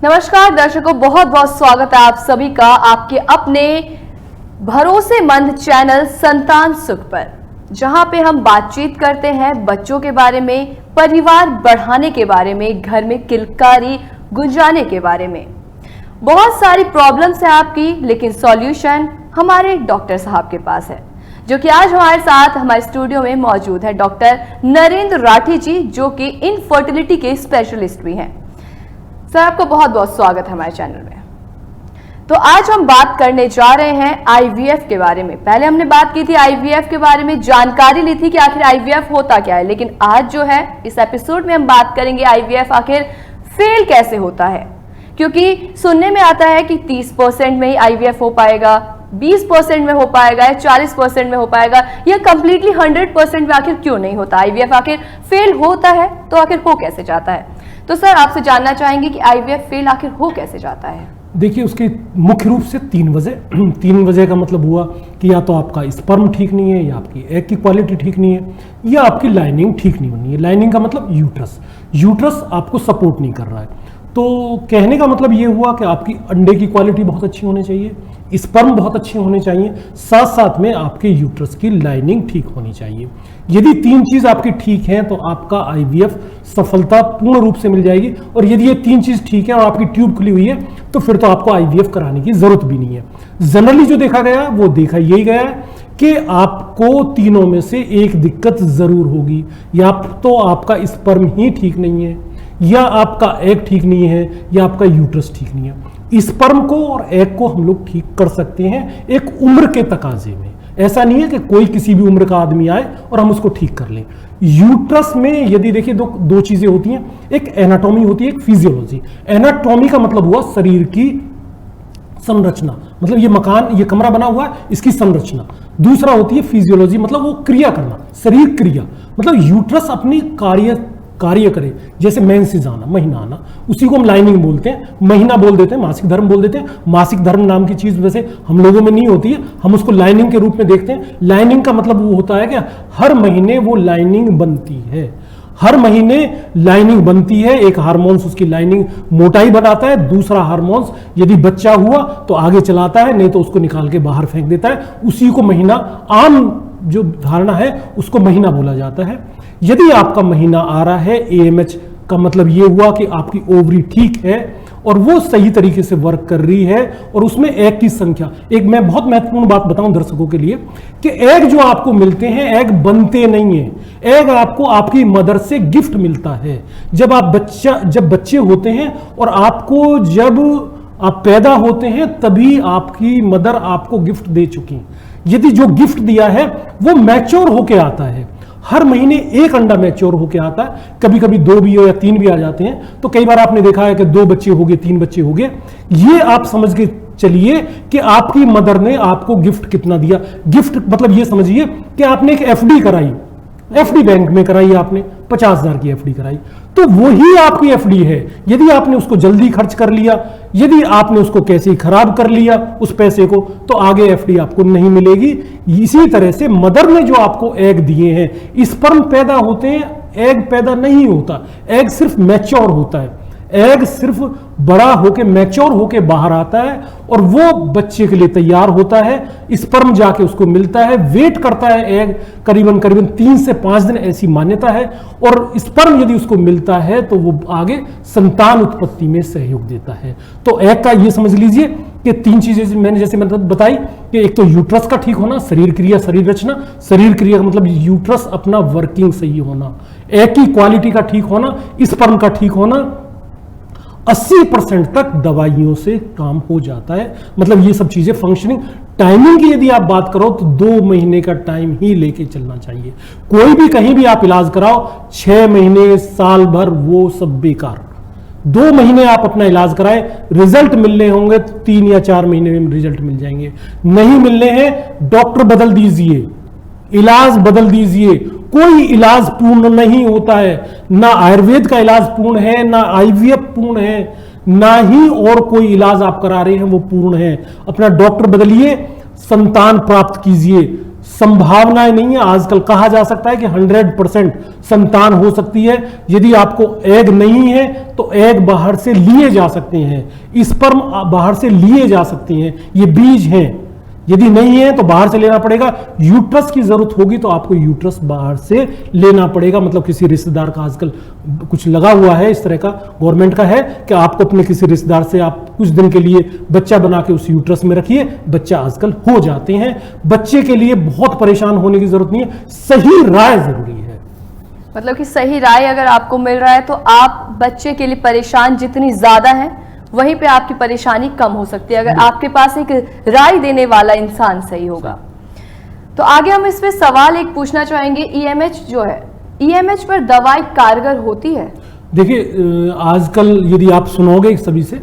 नमस्कार दर्शकों, बहुत बहुत स्वागत है आप सभी का आपके अपने भरोसेमंद चैनल संतान सुख पर, जहां पे हम बातचीत करते हैं बच्चों के बारे में, परिवार बढ़ाने के बारे में, घर में किलकारी गुंजाने के बारे में। बहुत सारी प्रॉब्लम्स है आपकी, लेकिन सॉल्यूशन हमारे डॉक्टर साहब के पास है, जो कि आज हमारे साथ हमारे स्टूडियो में मौजूद है। डॉक्टर नरेंद्र राठी जी, जो कि इनफर्टिलिटी के स्पेशलिस्ट भी हैं। सर, आपको बहुत बहुत स्वागत है हमारे चैनल में। तो आज हम बात करने जा रहे हैं आईवीएफ के बारे में। पहले हमने बात की थी आईवीएफ के बारे में, जानकारी ली थी कि आखिर आईवीएफ होता क्या है, लेकिन आज जो है इस एपिसोड में हम बात करेंगे आईवीएफ आखिर फेल कैसे होता है। क्योंकि सुनने में आता है कि 30% में ही आईवीएफ हो पाएगा, 20% में हो पाएगा या 40% में हो पाएगा, या कंप्लीटली 100% में आखिर क्यों नहीं होता। आईवीएफ आखिर फेल होता है तो आखिर हो कैसे जाता है। तो सर, आपसे जानना चाहेंगे कि आईवीएफ फेल आखिर हो कैसे जाता है। देखिए, उसकी मुख्य रूप से तीन वजह का मतलब हुआ कि या तो आपका स्पर्म ठीक नहीं है, या आपकी एग की क्वालिटी ठीक नहीं है, या आपकी लाइनिंग ठीक नहीं बनी है। लाइनिंग का मतलब यूट्रस आपको सपोर्ट नहीं कर रहा है। तो कहने का मतलब ये हुआ कि आपकी अंडे की क्वालिटी बहुत अच्छी होनी चाहिए, स्पर्म बहुत अच्छे होने चाहिए, साथ साथ में आपके यूट्रस की लाइनिंग ठीक होनी चाहिए। यदि तीन चीज आपकी ठीक है तो आपका आईवीएफ सफलता पूर्ण रूप से मिल जाएगी। और यदि ये तीन चीज ठीक है और आपकी ट्यूब खुली हुई है तो फिर तो आपको आईवीएफ कराने की जरूरत भी नहीं है। जनरली जो देखा गया वो देखा यही गया है कि आपको तीनों में से एक दिक्कत जरूर होगी, या तो आपका स्पर्म ही ठीक नहीं है, या आपका एग ठीक नहीं है, या आपका यूट्रस ठीक नहीं है। स्पर्म को और एग को हम लोग ठीक कर सकते हैं एक उम्र के तकाजे में। ऐसा नहीं है कि कोई किसी भी उम्र का आदमी आए और हम उसको ठीक कर लें। यूट्रस में यदि देखिए दो चीजें होती हैं, एक एनाटॉमी होती है, एक फिजियोलॉजी। एनाटॉमी का मतलब हुआ शरीर की संरचना, मतलब ये मकान, ये कमरा बना हुआ है, इसकी संरचना। दूसरा होती है फिजियोलॉजी, मतलब वो क्रिया करना, शरीर क्रिया। मतलब यूट्रस अपनी कार्य करे, जैसे मेंसेस आना, महीना आना, उसी को हम लाइनिंग बोलते हैं, महीना बोल देते हैं, मासिक धर्म बोल देते हैं। मासिक धर्म नाम की चीज वैसे हम लोगों में नहीं होती है, हम उसको लाइनिंग के रूप में देखते हैं। लाइनिंग का मतलब वो होता है कि हर महीने वो लाइनिंग बनती है, हर महीने लाइनिंग बनती है। एक हार्मोन्स उसकी लाइनिंग मोटाई बनाता है, दूसरा हार्मोन्स यदि बच्चा हुआ तो आगे चलाता है, नहीं तो उसको निकाल के बाहर फेंक देता है। उसी को महीना, आम जो धारणा है उसको महीना बोला जाता है। यदि आपका महीना आ रहा है, एएमएच का मतलब ये हुआ कि आपकी ओवरी ठीक है और वो सही तरीके से वर्क कर रही है, और उसमें एग की संख्या, एक मैं बहुत महत्वपूर्ण बात बताऊं दर्शकों के लिए कि एग जो आपको मिलते हैं, एग बनते नहीं है। एग आपको आपकी मदर से गिफ्ट मिलता है। जब बच्चे होते हैं और आपको जब आप पैदा होते हैं तभी आपकी मदर आपको गिफ्ट दे चुकी है। यदि जो गिफ्ट दिया है वो मैच्योर होके आता है, हर महीने एक अंडा मैच्योर होके आता है, कभी कभी 2 भी हो या 3 भी आ जाते हैं। तो कई बार आपने देखा है कि 2 बच्चे हो गए, 3 बच्चे हो गए। ये आप समझ के चलिए कि आपकी मदर ने आपको गिफ्ट कितना दिया। गिफ्ट मतलब ये समझिए कि आपने एक एफडी कराई, एफडी बैंक में कराई, आपने 50,000 की एफडी कराई, तो वही आपकी एफडी है। यदि आपने उसको जल्दी खर्च कर लिया, यदि आपने उसको कैसे ही खराब कर लिया उस पैसे को, तो आगे एफडी आपको नहीं मिलेगी। इसी तरह से मदर ने जो आपको एग दिए हैं, स्पर्म पैदा होते हैं, एग पैदा नहीं होता। एग सिर्फ मैच्योर होता है, एग सिर्फ बड़ा होके मैच्योर होके बाहर आता है और वो बच्चे के लिए तैयार होता है। स्पर्म जाके उसको मिलता है, वेट करता है एग करीबन 3 से 5 दिन, ऐसी मान्यता है। और स्पर्म यदि उसको मिलता है तो वो आगे संतान उत्पत्ति में सहयोग देता है। तो एग का ये समझ लीजिए कि 3 चीजें मैंने जैसे बताई कि एक तो यूट्रस का ठीक होना, शरीर क्रिया, शरीर रचना। शरीर क्रिया का मतलब यूट्रस अपना वर्किंग सही होना, एग की क्वालिटी का ठीक होना, स्पर्म का ठीक होना। 80% तक दवाइयों से काम हो जाता है। मतलब ये सब चीजें फंक्शनिंग। टाइमिंग की यदि आप बात करो तो 2 महीने का टाइम ही लेके चलना चाहिए। कोई भी कहीं भी आप इलाज कराओ, 6 महीने, साल भर, वो सब बेकार। 2 महीने आप अपना इलाज कराएं, रिजल्ट मिलने होंगे तो 3 या 4 महीने में रिजल्ट मिल जाएंगे। नहीं मिलने हैं, डॉक्टर बदल दीजिए, इलाज बदल दीजिए। कोई इलाज पूर्ण नहीं होता है, ना आयुर्वेद का इलाज पूर्ण है, ना आईवीएफ पूर्ण है, ना ही और कोई इलाज आप करा रहे हैं वो पूर्ण है। अपना डॉक्टर बदलिए, संतान प्राप्त कीजिए। संभावनाएं नहीं है। आजकल कहा जा सकता है कि 100% संतान हो सकती है। यदि आपको एग नहीं है तो एग बाहर से लिए जा सकते हैं, स्पर्म बाहर से लिए जा सकते हैं, ये बीज हैं। यदि नहीं है तो बाहर से लेना पड़ेगा। यूट्रस की जरूरत होगी तो आपको यूट्रस बाहर से लेना पड़ेगा, मतलब किसी रिश्तेदार का आजकल कुछ लगा हुआ है इस तरह का, गवर्नमेंट का है कि आपको अपने किसी रिश्तेदार से आप कुछ दिन के लिए बच्चा बना के उस यूट्रस में रखिए, बच्चा आजकल हो जाते हैं। बच्चे के लिए बहुत परेशान होने की जरूरत नहीं है, सही राय जरूरी है। मतलब कि सही राय अगर आपको मिल रहा है तो आप बच्चे के लिए परेशान जितनी ज्यादा है वहीं पे आपकी परेशानी कम हो सकती है, अगर आपके पास एक राय देने वाला इंसान सही होगा। तो आगे हम इस पे सवाल एक पूछना चाहेंगे, ईएमएच जो है, ईएमएच पर दवाई कारगर होती है? देखिए आजकल यदि आप सुनोगे सभी से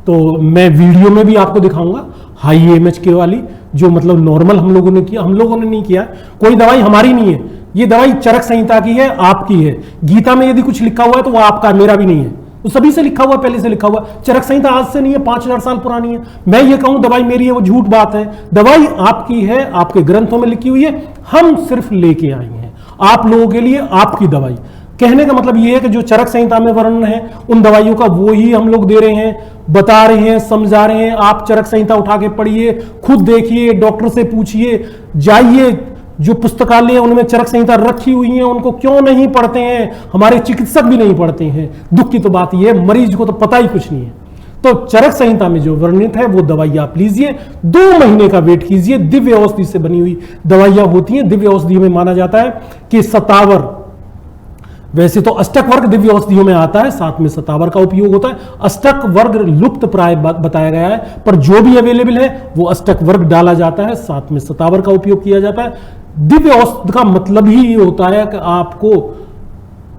तो मैं वीडियो में भी आपको दिखाऊंगा हाई ईएमएच के वाली, जो मतलब नॉर्मल हम लोगों ने किया, हम लोगों ने नहीं किया। कोई दवाई हमारी नहीं है, ये दवाई चरक संहिता की है, आपकी है। गीता में यदि कुछ लिखा हुआ है तो वो आपका, मेरा भी नहीं है, वो सभी से लिखा हुआ, पहले से लिखा हुआ। चरक संहिता आज से नहीं है, 5000 साल पुरानी है। मैं ये कहूं दवाई मेरी है वो झूठ बात है। दवाई आपकी है, आपके ग्रंथों में लिखी हुई है, हम सिर्फ लेके आए हैं आप लोगों के लिए आपकी दवाई। कहने का मतलब ये है कि जो चरक संहिता में वर्णन है उन दवाइयों का वो ही हम लोग दे रहे हैं, बता रहे हैं, समझा रहे हैं। आप चरक संहिता उठा के पढ़िए, खुद देखिए, डॉक्टर से पूछिए, जाइए जो पुस्तकालय उनमें चरक संहिता रखी हुई है उनको क्यों नहीं पढ़ते हैं? हमारे चिकित्सक भी नहीं पढ़ते हैं। दुख की तो बात यह है, मरीज को तो पता ही कुछ नहीं है। तो चरक संहिता में जो वर्णित है वो दवाई आप लीजिए, 2 महीने का वेट कीजिए। दिव्य औषधि से बनी हुई दवाइयां होती हैं। दिव्य औषधि में माना जाता है कि सतावर, वैसे तो अष्टक वर्ग दिव्य औषधियों में आता है, साथ में सतावर का उपयोग होता है। अष्टक वर्ग लुप्त प्राय बताया गया है, पर जो भी अवेलेबल है वो अष्टक वर्ग डाला जाता है, साथ में सतावर का उपयोग किया जाता है। दिव्य औषध का मतलब ही ये होता है कि आपको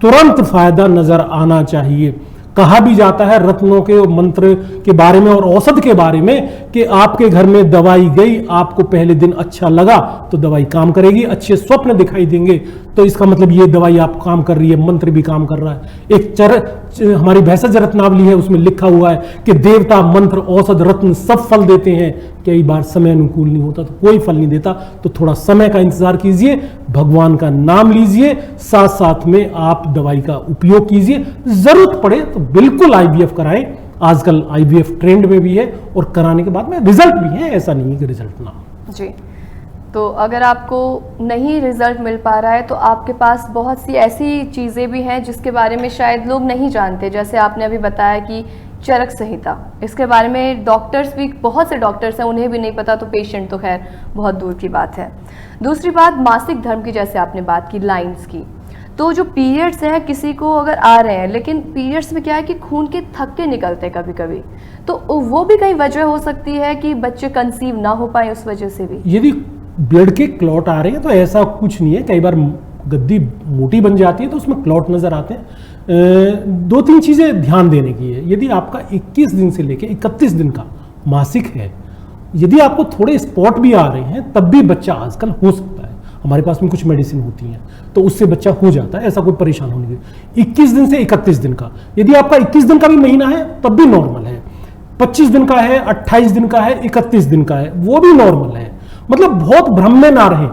तुरंत फायदा नजर आना चाहिए। कहा भी जाता है रत्नों के मंत्र के बारे में और औषध के बारे में कि आपके घर में दवाई गई, आपको पहले दिन अच्छा लगा तो दवाई काम करेगी, अच्छे स्वप्न दिखाई देंगे तो इसका मतलब ये दवाई आप काम कर रही है, मंत्र भी काम कर रहा है। एक हमारी भैंसज रत्नावली है, उसमें लिखा हुआ है कि देवता, मंत्र, औषध, रत्न सब फल देते हैं। कई बार समय अनुकूल नहीं होता तो कोई फल नहीं देता, तो थोड़ा समय का इंतजार कीजिए, भगवान का नाम लीजिए, साथ साथ में आप दवाई का उपयोग कीजिए। जरूरत पड़े तो बिल्कुल आईवीएफ कराएं, आजकल आईवीएफ ट्रेंड में भी है और कराने के बाद में रिजल्ट भी है, ऐसा नहीं है कि रिजल्ट ना हो। जी, तो अगर आपको नहीं रिजल्ट मिल पा रहा है तो आपके पास बहुत सी ऐसी चीज़ें भी हैं जिसके बारे में शायद लोग नहीं जानते, जैसे आपने अभी बताया कि चरक संहिता, इसके बारे में डॉक्टर्स भी, बहुत से डॉक्टर्स हैं उन्हें भी नहीं पता, तो पेशेंट तो खैर बहुत दूर की बात है। दूसरी बात, मासिक धर्म की जैसे आपने बात की, लाइंस की, तो जो पीरियड्स हैं किसी को अगर आ रहे हैं, लेकिन पीरियड्स में क्या है कि खून के थक्के निकलते हैं कभी कभी, तो वो भी कई वजह हो सकती है कि बच्चे कंसीव ना हो पाए, उस वजह से भी। यदि ब्लड के क्लॉट आ रहे हैं तो ऐसा कुछ नहीं है, कई बार गद्दी मोटी बन जाती है तो उसमें क्लॉट नजर आते हैं। 2-3 चीजें ध्यान देने की है। यदि आपका 21 दिन से लेकर 31 दिन का मासिक है, यदि आपको थोड़े स्पॉट भी आ रहे हैं तब भी बच्चा आजकल हो सकता है। हमारे पास में कुछ मेडिसिन होती हैं तो उससे बच्चा हो जाता है, ऐसा कोई परेशान होने की। 21 दिन से 31 दिन का, यदि आपका 21 दिन का भी महीना है तब भी नॉर्मल है। 25 दिन का है, 28 दिन का है, 31 दिन का है, वो भी नॉर्मल है। मतलब बहुत भ्रम में ना रहें,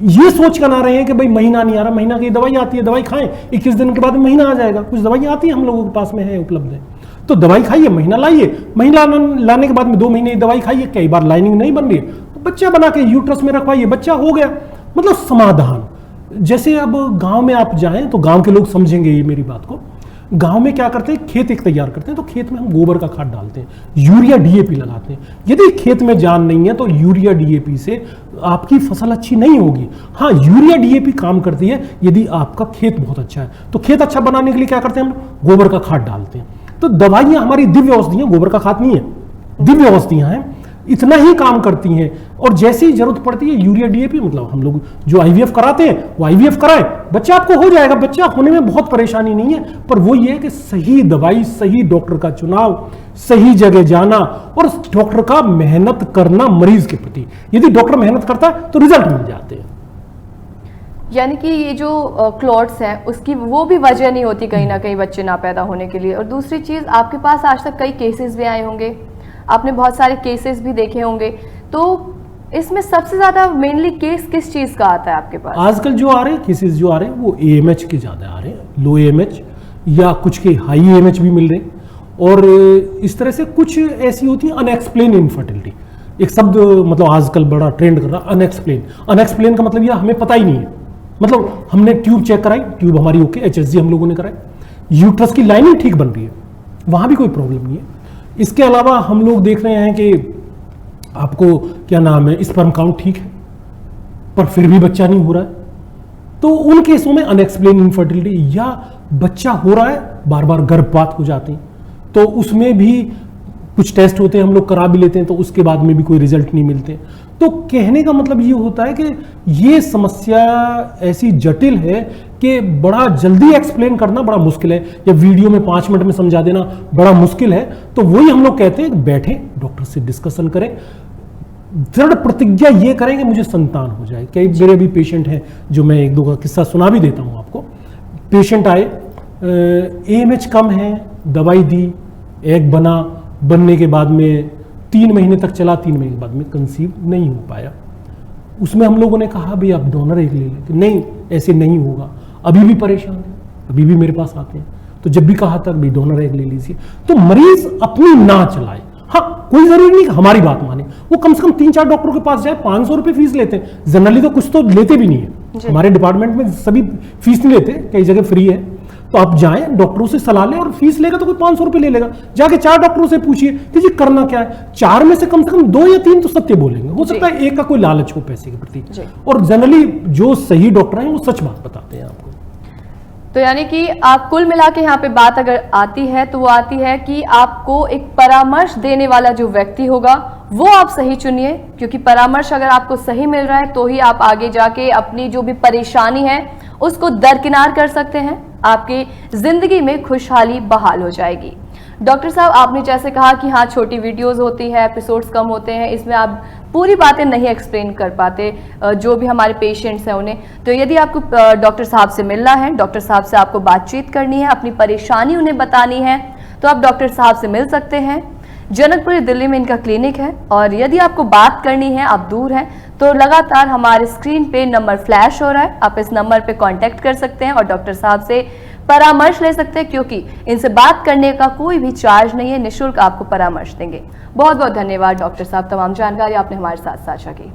ये सोच कर ना रहे हैं कि भाई महीना नहीं आ रहा, महीना की दवाई आती है, दवाई खाएं, 21 दिन के बाद महीना आ जाएगा। कुछ दवाई आती है, हम लोगों के पास में है, उपलब्ध है, तो दवाई खाइए, महीना लाइए, महीना लाने के बाद में 2 महीने दवाई खाइए। कई बार लाइनिंग नहीं बन रही है तो बच्चा बना के यूट्रस में रखवाइए, बच्चा हो गया, मतलब समाधान। जैसे अब गांव में आप जाएं तो गांव के लोग समझेंगे ये मेरी बात को। गांव में क्या करते हैं, खेत एक तैयार करते हैं तो खेत में हम गोबर का खाद डालते हैं, यूरिया डीएपी लगाते हैं। यदि खेत में जान नहीं है तो यूरिया डीएपी से आपकी फसल अच्छी नहीं होगी। हाँ, यूरिया डीएपी काम करती है यदि आपका खेत बहुत अच्छा है। तो खेत अच्छा बनाने के लिए क्या करते हैं, हम गोबर का खाद डालते हैं। तो दवाइयां हमारी दिव्य औषधियां, गोबर का खाद नहीं है, दिव्य औषधियां हैं, इतना ही काम करती हैं। और जैसे ही जरूरत पड़ती है यूरिया डीएपी, मतलब हम लोग जो आईवीएफ कराते हैं वो आईवीएफ कराएं, बच्चा आपको हो जाएगा। बच्चा होने में बहुत परेशानी नहीं है, पर वो ये है कि सही दवाई, सही डॉक्टर का चुनाव, सही जगह जाना और डॉक्टर का मेहनत करना मरीज के प्रति। यदि डॉक्टर मेहनत करता है तो रिजल्ट मिल जाते हैं। यानी कि ये जो क्लॉट्स हैं उसकी वो भी वजह नहीं होती कहीं ना कहीं बच्चे ना पैदा होने के लिए। और दूसरी चीज़, आपके पास आज तक कई केसेस भी आए होंगे, आपने बहुत सारे केसेस भी देखे होंगे, तो इसमें सबसे ज्यादा मेनली केस किस चीज का आता है आपके पास? आजकल जो आ रहे हैं केसेस जो आ रहे हैं वो AMH के ज़्यादा आ रहे हैं, लो AMH या कुछ के हाई AMH भी मिल रहे हैं। और इस तरह से कुछ ऐसी होती है अनएक्सप्लेन इनफर्टिलिटी, एक शब्द मतलब आजकल बड़ा ट्रेंड कर रहा है अनएक्सप्लेन। अनएक्सप्लेन का मतलब यह हमें पता ही नहीं है, मतलब हमने ट्यूब चेक कराई, ट्यूब हमारी ओके, HSG हम लोगों ने कराई, यूट्रस की लाइनिंग ठीक बन रही है, वहां भी कोई प्रॉब्लम नहीं है। इसके अलावा हम लोग देख रहे हैं कि आपको क्या नाम है, स्पर्म काउंट ठीक है पर फिर भी बच्चा नहीं हो रहा है, तो उन केसों में अनएक्सप्लेन इनफर्टिलिटी, या बच्चा हो रहा है बार बार गर्भपात हो जाते हैं, तो उसमें भी कुछ टेस्ट होते हैं, हम लोग करा भी लेते हैं, तो उसके बाद में भी कोई रिजल्ट नहीं मिलते। तो कहने का मतलब ये होता है कि ये समस्या ऐसी जटिल है कि बड़ा जल्दी एक्सप्लेन करना बड़ा मुश्किल है, या वीडियो में 5 मिनट में समझा देना बड़ा मुश्किल है। तो वही हम लोग कहते हैं कि बैठें, डॉक्टर से डिस्कशन करें, दृढ़ प्रतिज्ञा ये करें कि मुझे संतान हो जाए। कई मेरे भी पेशेंट हैं, जो मैं 1-2 का किस्सा सुना भी देता हूं आपको। पेशेंट आए, AMH कम है, दवाई दी, एग बनने के बाद में 3 महीने तक चला, 3 महीने के बाद में कंसीव नहीं हो पाया। उसमें हम लोगों ने कहा भाई आप डोनर एग ले लें, नहीं ऐसे नहीं होगा, अभी भी परेशान है, अभी भी मेरे पास आते हैं, तो जब भी कहा था भाई डोनर एग ले लीजिए। तो मरीज अपनी ना चलाए, हाँ कोई जरूरी नहीं कि हमारी बात माने, वो कम से कम 3-4 डॉक्टरों के पास जाए, 500 रुपये फीस लेते हैं, जनरली तो कुछ तो लेते भी नहीं है, हमारे डिपार्टमेंट में सभी फीस नहीं लेते, कई जगह फ्री है। तो आप जाएं, डॉक्टरों से सलाह लें, और फीस लेगा तो कोई 500 रुपये ले लेगा, जाके 4 डॉक्टरों से पूछिए कि जी करना क्या है। 4 में से कम 2 या 3 तो सत्य बोलेंगे, हो सकता है एक का कोई लालच हो पैसे के प्रति, और जनरली जो सही डॉक्टर हैं वो सच बात बताते हैं आपको। तो यानी कि आप कुल मिला के यहाँ पे बात अगर आती है तो वो आती है कि आपको एक परामर्श देने वाला जो व्यक्ति होगा वो आप सही चुनिए, क्योंकि परामर्श अगर आपको सही मिल रहा है तो ही आप आगे जाके अपनी जो भी परेशानी है उसको दरकिनार कर सकते हैं, आपकी जिंदगी में खुशहाली बहाल हो जाएगी। डॉक्टर साहब, आपने जैसे कहा कि हाँ छोटी वीडियोस होती है, एपिसोड्स कम होते हैं, इसमें आप पूरी बातें नहीं एक्सप्लेन कर पाते जो भी हमारे पेशेंट्स हैं उन्हें। तो यदि आपको डॉक्टर साहब से मिलना है, डॉक्टर साहब से आपको बातचीत करनी है, अपनी परेशानी उन्हें बतानी है, तो आप डॉक्टर साहब से मिल सकते हैं। जनकपुरी दिल्ली में इनका क्लिनिक है, और यदि आपको बात करनी है, आप दूर हैं, तो लगातार हमारे स्क्रीन पे नंबर फ्लैश हो रहा है, आप इस नंबर पे कांटेक्ट कर सकते हैं और डॉक्टर साहब से परामर्श ले सकते हैं, क्योंकि इनसे बात करने का कोई भी चार्ज नहीं है, निःशुल्क आपको परामर्श देंगे। बहुत बहुत धन्यवाद डॉक्टर साहब, तमाम जानकारी आपने हमारे साथ साझा की।